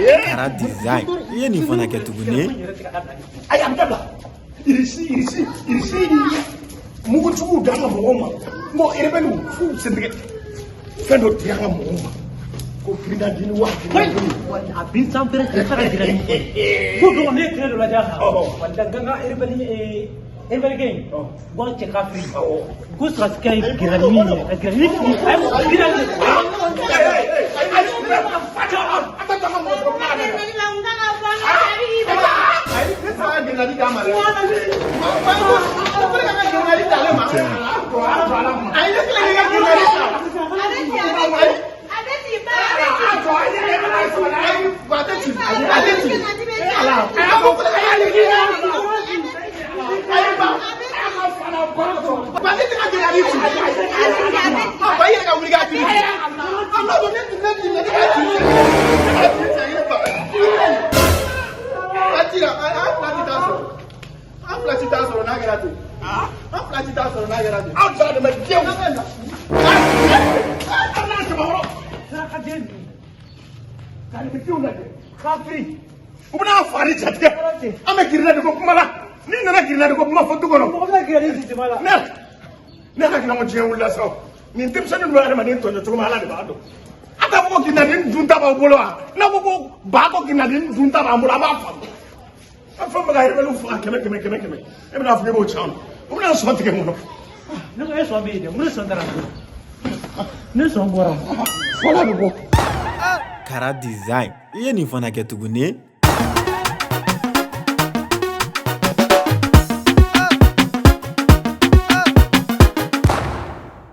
Kara design. I ye nin fana kɛ tuguni. Ayi a bɛ dabila. Irisi mugujugu da an ka mɔgɔw ma. Bon rebelle f'u sen tigɛ. Fɛn dɔ di an ka mɔgɔw ma. Ko kirinadini wa. A bin sanfɛ ka taga jira ni. Ko dɔgɔ ne tile dɔ lajɛ kan. Wala ganga rebelle gɛn. Wa cɛ ka firi. Ko sɔrɔsikɛ ye girani min ye. A girani fili. A ye girani. U bɛna fari jatigɛ an bɛ girinna de ko kuma la ni nana girinna de ko kuma fɔ du kɔnɔ ne hakili ko diɲɛ wulila sa nin denmisɛnnin ninnu adamaden tɔɲɔ cogo min Ala de b'a dɔn a t'a fɔ ko girinnaden dun ta b'aw bolo wa n'a ko ba ko girinnaden dun ta b'an bolo a b'a faamu a fɛn bɛ ka rebelle faga kɛmɛ e bɛna fɔ k'e b'o tiɲɛ u bɛna sɔn tigɛ mun na ne ko e sɔn bɛ yen dɛ mun ne sɔn taara ne sɔn bɔra fɔlɔ bɛ bɔ Kara design. I ye nin fana kɛ tuguni.